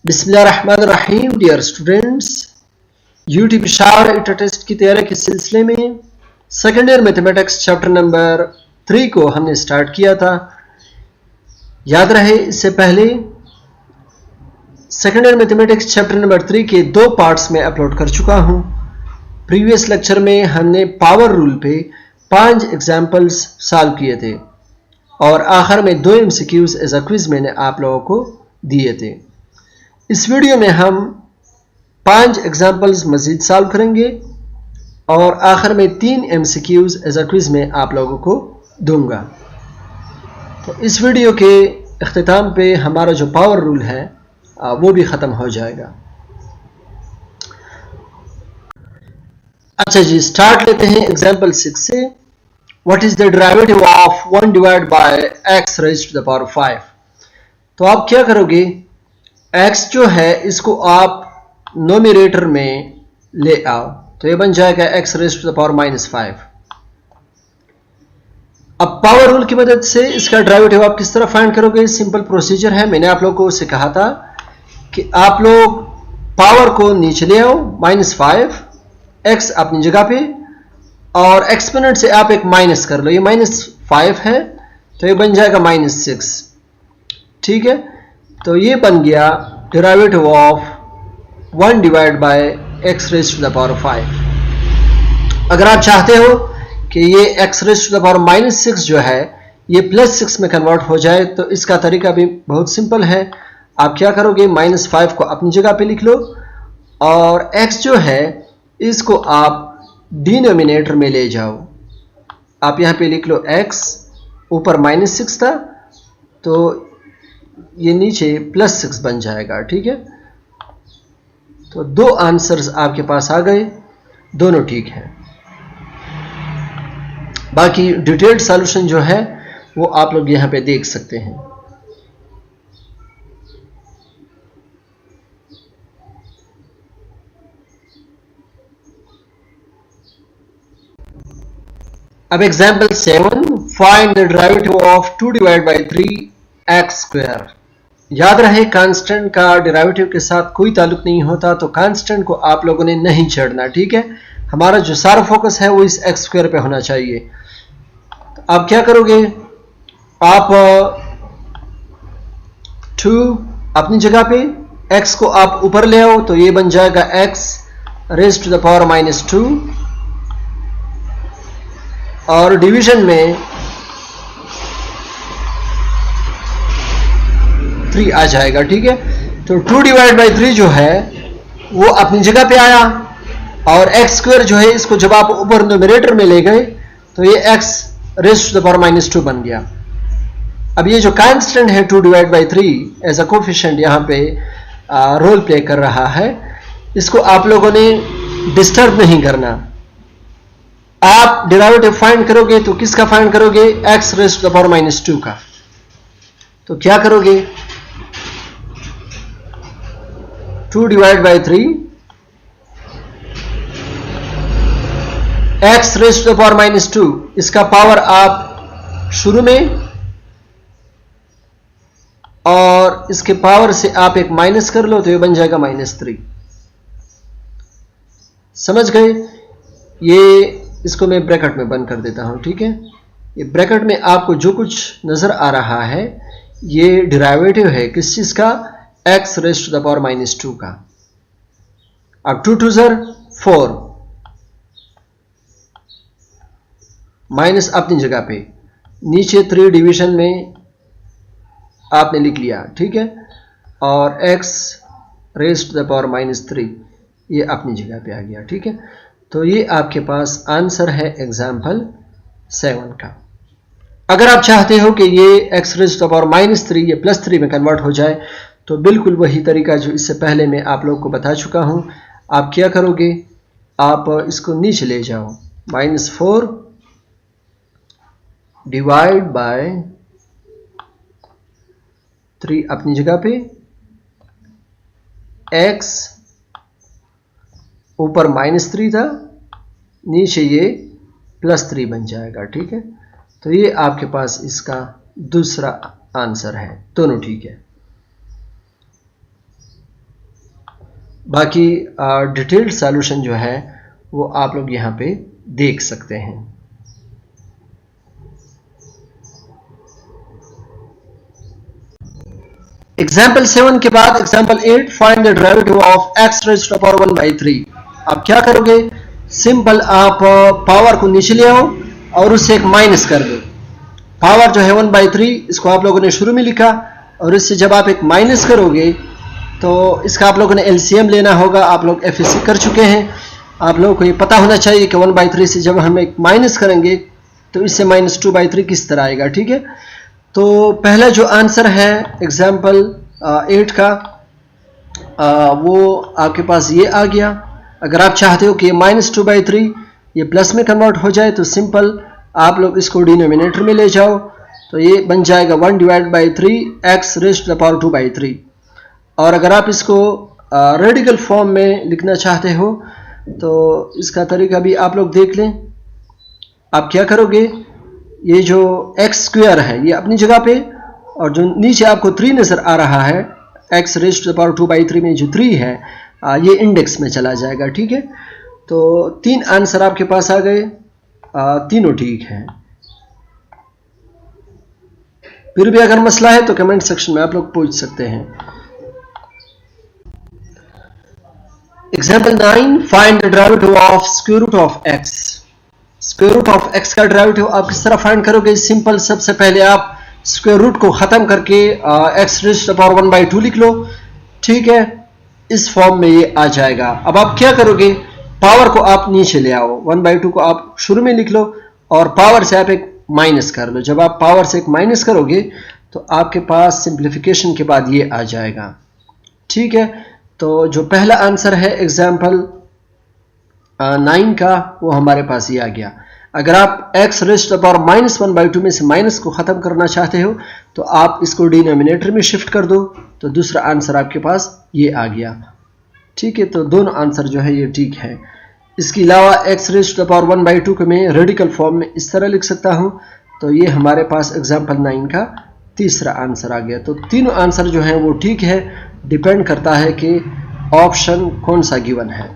बिस्मिल्लाहिर्रहमानिर्रहीम। Dear students, UT Peshawar inter test की तैयारी के सिलसिले में second year mathematics chapter number 3 को हमने स्टार्ट किया था। याद रहे, इससे पहले second year mathematics chapter number 3 के 2 पार्ट्स में अपलोड कर चुका हूं। प्रीवियस लेक्चर में हमने पावर रूल पे 5 एग्जाम्पल्स सॉल्व किए थे और आखिर में 2 एमसीक्यूज एज अ क्विज मैंने आप लोगों को दिए थे। इस वीडियो में हम 5 एग्जाम्पल्स मजीद सॉल्व करेंगे और आखिर में 3 एमसीक्यूज एज अ क्विज में आप लोगों को दूंगा। तो इस वीडियो के इख्तिताम पे हमारा जो पावर रूल है वो भी ख़त्म हो जाएगा। अच्छा जी, स्टार्ट लेते हैं एग्जाम्पल 6 से। What is the derivative of 1 divide by x raised to the power 5। तो आप क्या करोगे, x जो है इसको आप नोमिनेटर में ले आओ, तो ये बन जाएगा x raised to the power -5। अब पावर रूल की मदद से इसका डेरिवेटिव आप किस तरह फाइंड करोगे? सिंपल प्रोसीजर है। मैंने आप लोगों को उससे कहा था कि आप लोग पावर को नीचे ले आओ, -5, x अपनी जगह पे, और एक्सपोनेंट से आप एक माइनस कर लो। ये -5 है तो ये बन जाएगा -6। ठीक है, तो ये बन गया derivative of 1 divide by x raised to the power 5। अगर आप चाहते हो कि ये x raised to the power -6 जो है ये +6 में कन्वर्ट हो जाए, तो इसका तरीका भी बहुत सिंपल है। आप क्या करोगे, -5 को अपनी जगह पे लिख लो और x जो है इसको आप डिनोमिनेटर में ले जाओ। आप यहाँ पे लिख लो x, ऊपर -6 था तो ये नीचे +6 बन जाएगा। ठीक है, तो 2 आंसर्स आपके पास आ गए, दोनों ठीक है। बाकी डिटेल्ड सॉल्यूशन जो है वो आप लोग यहाँ पे देख सकते हैं। अब example 7, find the derivative of 2 divide by 3x square. याद रहे, कांस्टेंट का डेरिवेटिव के साथ कोई ताल्लुक नहीं होता, तो कांस्टेंट को आप लोगों ने नहीं छेड़ना। ठीक है, हमारा जो सारा फोकस है वो इस x स्क्वायर पे होना चाहिए। तो आप क्या करोगे, आप 2 अपनी जगह पे, x को आप ऊपर ले आओ, तो ये बन जाएगा x raised to the power -2, और डिवीजन में 3 आ जाएगा। ठीक है, तो 2 डिवाइड बाई 3 जो है वो अपनी जगह पे आया, और x स्क्वायर जो है इसको जब आप ऊपर न्यूमरेटर में ले गए तो ये x raised to the power -2 बन गया। अब ये जो कांस्टेंट है 2 divide by 3 as a coefficient यहाँ पे रोल प्ले कर रहा है, इसको आप लोगों ने डिस्टर्ब नहीं करना। आप डेरिवेटिव फाइंड करोगे तो किसका फाइंड करोगे? x raised to the power -2 का। तो क्या करोगे, 2 divide by 3 x raised to the power -2, इसका पावर आप शुरू में और इसके पावर से आप एक माइनस कर लो, तो ये बन जाएगा -3। समझ गए? ये इसको मैं ब्रैकेट में बंद कर देता हूं। ठीक है, ये ब्रैकेट में आपको जो कुछ नजर आ रहा है ये डेरिवेटिव है किस चीज का? x raised to the power -2 का। अब 2 2 4, माइनस अपनी जगह पे, नीचे 3 डिवीजन में आपने लिख लिया। ठीक है, और x raised to the power -3 ये अपनी जगह पे आ गया। ठीक है, तो ये आपके पास आंसर है एग्जाम्पल 7 का। अगर आप चाहते हो कि ये x raised to the power -3 ये +3 में कन्वर्ट हो जाए, तो बिल्कुल वही तरीका जो इससे पहले मैं आप लोगों को बता चुका हूं। आप क्या करोगे, आप इसको नीचे ले जाओ, -4 डिवाइड बाय 3 अपनी जगह पे, x ऊपर -3 था, नीचे ये +3 बन जाएगा। ठीक है, तो ये आपके पास इसका दूसरा आंसर है, दोनों ठीक है। बाकी डिटेल्ड सॉल्यूशन जो है वो आप लोग यहाँ पे देख सकते हैं। एग्जाम्पल 7 के बाद example 8, find the derivative of x raised to the power 1/3। आप क्या करोगे, सिंपल आप पावर को नीचे ले आओ और उससे एक माइनस कर दो। पावर जो है 1/3, इसको आप लोगों ने शुरू में लिखा, और इससे जब आप एक माइनस करोगे तो इसका आप लोगों ने एलसीएम लेना होगा। आप लोग एफएससी कर चुके हैं, आप लोगों को ये पता होना चाहिए कि 1/3 से जब हम एक माइनस करेंगे तो इससे -2/3 किस तरह आएगा। ठीक है, तो पहला जो आंसर है एग्जाम्पल 8 का वो आपके पास ये आ गया। अगर आप चाहते हो कि ये -2/3 ये प्लस में कन्वर्ट हो जाए तो सिंपल आप लोग इसको डिनोमिनेटर में ले जाओ, तो ये बन जाएगा 1/3 x raised to the power 2/3। और अगर आप इसको रेडिकल फॉर्म में लिखना चाहते हो तो इसका तरीका भी आप लोग देख लें। आप क्या करोगे, ये जो x² है ये अपनी जगह पे, और जो नीचे आपको 3 नज़र आ रहा है x raised to the power 2/3 में जो 3 है ये इंडेक्स में चला जाएगा। ठीक है, तो 3 आंसर आपके पास आ गए, तीनों ठीक हैं। फिर भी अगर मसला है तो कमेंट सेक्शन में आप लोग पूछ सकते हैं। Example 9, find the derivative of square root of x। Square root of x का डेरिवेटिव आप किस तरह फाइंड करोगे, सिंपल सबसे पहले आप स्क्वायर रूट को खत्म करके x raised to the power 1/2 लिख लो। ठीक है, इस फॉर्म में ये आ जाएगा। अब आप क्या करोगे, पावर को आप नीचे ले आओ, 1/2 को आप शुरू में लिख लो और पावर से आप एक माइनस कर लो। जब आप पावर से एक माइनस करोगे तो आपके पास सिंप्लीफिकेशन के बाद ये आ जाएगा। ठीक है, तो जो पहला आंसर है एग्जाम्पल 9 का वो हमारे पास ये आ गया। अगर आप x raised to the power -1/2 में से माइनस को ख़त्म करना चाहते हो तो आप इसको डिनोमिनेटर में शिफ्ट कर दो, तो दूसरा आंसर आपके पास ये आ गया। ठीक है, तो दोनों आंसर जो है ये ठीक है। इसके अलावा x raised to the power 1/2 को मैं रेडिकल फॉर्म में इस तरह लिख सकता हूँ, तो ये हमारे पास एग्जाम्पल 9 का तीसरा आंसर आ गया। तो तीनों आंसर जो हैं वो ठीक है, डिपेंड करता है कि ऑप्शन कौन सा गिवन है।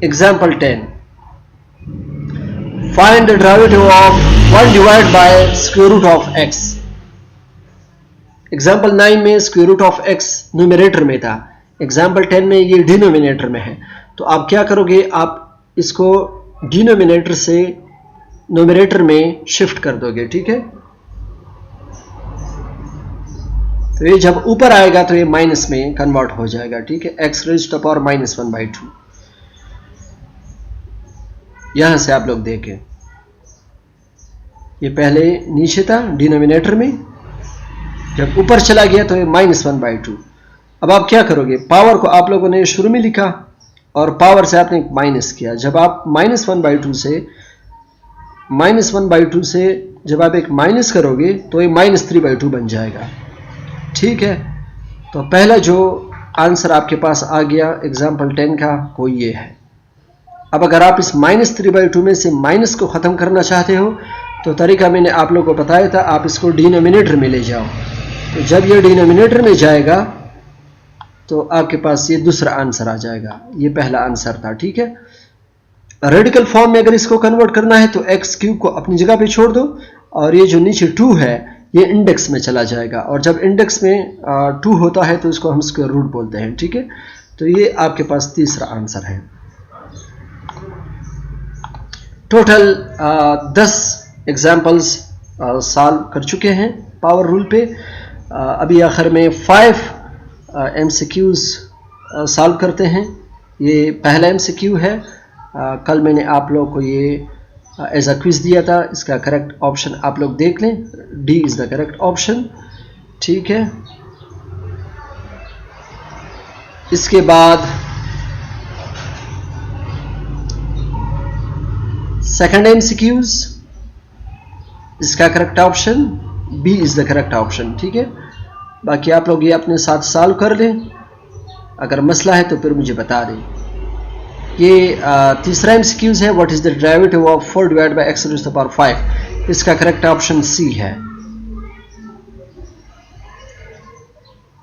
Example 10, find the derivative of 1 divide by square root of x। Example 9 में square root of x numerator में था, एग्जाम्पल 10 में ये डिनोमिनेटर में है। तो आप क्या करोगे, आप इसको डिनोमिनेटर से न्यूमरेटर में शिफ्ट कर दोगे। ठीक है, तो ये जब ऊपर आएगा तो ये माइनस में कन्वर्ट हो जाएगा। ठीक है, x raised to the power -1/2। यहां से आप लोग देखें, ये पहले नीचे था डिनोमिनेटर में, जब ऊपर चला गया तो ये -1/2। अब आप क्या करोगे, पावर को आप लोगों ने शुरू में लिखा और पावर से आपने माइनस किया। जब आप -1/2 से जब आप एक माइनस करोगे तो ये -3/2 बन जाएगा। ठीक है, तो पहला जो आंसर आपके पास आ गया एग्जाम्पल 10 का वो ये है। अब अगर आप इस -3/2 में से माइनस को ख़त्म करना चाहते हो तो तरीका मैंने आप लोगों को बताया था, आप इसको डिनोमिनेटर में ले जाओ। तो जब ये डिनोमिनेटर में जाएगा तो आपके पास ये दूसरा आंसर आ जाएगा, ये पहला आंसर था। ठीक है, रेडिकल फॉर्म में अगर इसको कन्वर्ट करना है तो x³ को अपनी जगह पे छोड़ दो और ये जो नीचे 2 है ये इंडेक्स में चला जाएगा, और जब इंडेक्स में 2 होता है तो इसको हम स्क्वायर रूट बोलते हैं। ठीक है, तो ये आपके पास तीसरा आंसर है। टोटल 10 एग्जाम्पल्स सॉल्व कर चुके हैं पावर रूल पे। अभी आखिर में 5 MCQs सॉल्व करते हैं। ये पहला MCQ है, कल मैंने आप लोगों को ये एज अ क्विज दिया था, इसका करेक्ट ऑप्शन आप लोग देख लें, D is the correct option. ठीक है, इसके बाद सेकंड MCQs, इसका correct option B is the correct option. ठीक है, बाकी आप लोग ये अपने साथ सॉल्व कर लें, अगर मसला है तो फिर मुझे बता दें। ये तीसरा MCQs है, what is the derivative of 4 divide by x raised to the power 5। इसका करेक्ट ऑप्शन सी है।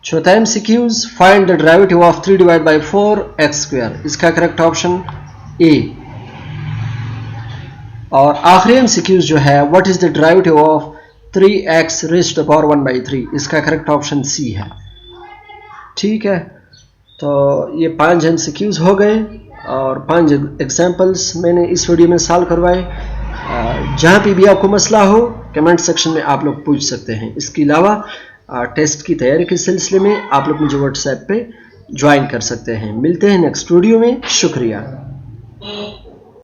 चौथा MCQs, find the derivative of 3 divide by 4 x square, इसका करेक्ट ऑप्शन ए। और आखिरी MCQs जो है, what is the derivative of 3x raised to the power 1 by 3, इसका correct option C है। ठीक है, तो ये 5 MCQs हो गए और 5 एग्जाम्पल्स मैंने इस वीडियो में सॉल्व करवाए। जहाँ पे भी आपको मसला हो कमेंट सेक्शन में आप लोग पूछ सकते हैं। इसके अलावा टेस्ट की तैयारी के सिलसिले में आप लोग मुझे व्हाट्सएप पे ज्वाइन कर सकते हैं। मिलते हैं नेक्स्ट वीडियो में। शुक्रिया।